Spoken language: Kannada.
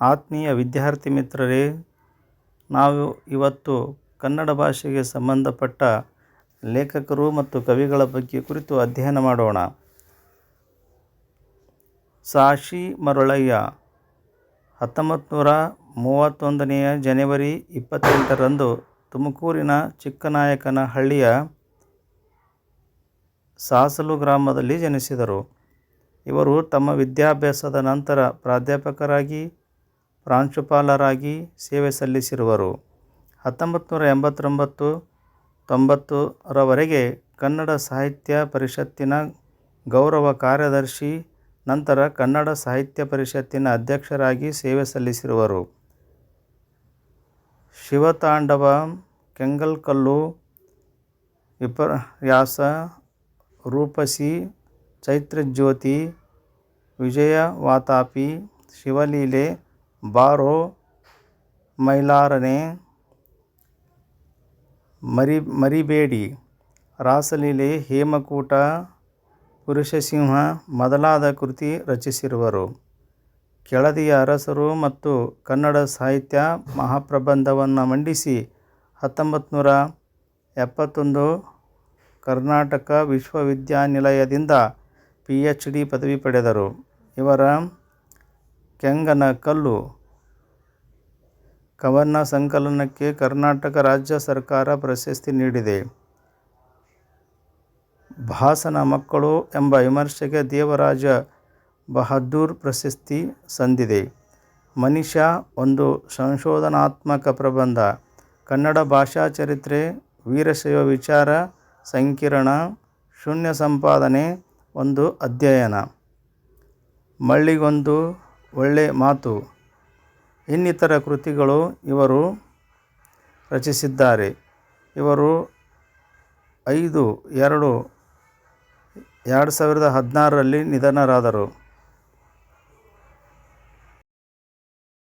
ಆತ್ಮೀಯ ವಿದ್ಯಾರ್ಥಿ ಮಿತ್ರರೇ, ನಾವು ಇವತ್ತು ಕನ್ನಡ ಭಾಷೆಗೆ ಸಂಬಂಧಪಟ್ಟ ಲೇಖಕರು ಮತ್ತು ಕವಿಗಳ ಬಗ್ಗೆ ಕುರಿತು ಅಧ್ಯಯನ ಮಾಡೋಣ. ಸಾಶಿ ಮರುಳಯ್ಯ 1931 ಜನವರಿ 28ರಂದು ತುಮಕೂರಿನ ಚಿಕ್ಕನಾಯಕನಹಳ್ಳಿಯ ಸಾಸಲು ಗ್ರಾಮದಲ್ಲಿ ಜನಿಸಿದರು. ಇವರು ತಮ್ಮ ವಿದ್ಯಾಭ್ಯಾಸದ ನಂತರ ಪ್ರಾಧ್ಯಾಪಕರಾಗಿ, ಪ್ರಾಂಶುಪಾಲರಾಗಿ ಸೇವೆ ಸಲ್ಲಿಸಿರುವರು. 1989-90ರವರೆಗೆ ಕನ್ನಡ ಸಾಹಿತ್ಯ ಪರಿಷತ್ತಿನ ಗೌರವ ಕಾರ್ಯದರ್ಶಿ, ನಂತರ ಕನ್ನಡ ಸಾಹಿತ್ಯ ಪರಿಷತ್ತಿನ ಅಧ್ಯಕ್ಷರಾಗಿ ಸೇವೆ ಸಲ್ಲಿಸಿರುವರು. ಶಿವತಾಂಡವ, ಕೆಂಗಲ್ಕಲ್ಲು, ವಿಪರ್ಯಾಸ, ರೂಪಸಿ, ಚೈತ್ರಜ್ಯೋತಿ, ವಿಜಯವಾತಾಪಿ, ಶಿವಲೀಲೆ, ಬಾರೋ, ಮೈಲಾರನೆ, ಮರಿಬೇಡಿ, ರಾಸಲೀಲೆ, ಹೇಮಕೂಟ, ಪುರುಷಸಿಂಹ ಮೊದಲಾದ ಕೃತಿ ರಚಿಸಿರುವರು. ಕೆಳದಿಯ ಅರಸರು ಮತ್ತು ಕನ್ನಡ ಸಾಹಿತ್ಯ ಮಹಾಪ್ರಬಂಧವನ್ನು ಮಂಡಿಸಿ 1971 ಕರ್ನಾಟಕ ವಿಶ್ವವಿದ್ಯಾನಿಲಯದಿಂದ PhD ಪದವಿ ಪಡೆದರು. ಇವರ ಕೆಂಗನಕಲ್ಲು ಕವನ ಸಂಕಲನಕ್ಕೆ ಕರ್ನಾಟಕ ರಾಜ್ಯ ಸರ್ಕಾರ ಪ್ರಶಸ್ತಿ ನೀಡಿದೆ. ಭಾಸನ ಮಕ್ಕಳು ಎಂಬ ವಿಮರ್ಶೆಗೆ ದೇವರಾಜ ಬಹದ್ದೂರ್ ಪ್ರಶಸ್ತಿ ಸಂದಿದೆ. ಮನಿಷಾ ಒಂದು ಸಂಶೋಧನಾತ್ಮಕ ಪ್ರಬಂಧ. ಕನ್ನಡ ಭಾಷಾ ಚರಿತ್ರೆ, ವೀರಶೈವ ವಿಚಾರ ಸಂಕಿರಣ, ಶೂನ್ಯ ಸಂಪಾದನೆ ಒಂದು ಅಧ್ಯಯನ, ಮಳ್ಳಿಗೊಂದು ಒಳ್ಳೆ ಮಾತು ಇನ್ನಿತರ ಕೃತಿಗಳು ಇವರು ರಚಿಸಿದ್ದಾರೆ. ಇವರು 5/2/2016ರಲ್ಲಿ ನಿಧನರಾದರು.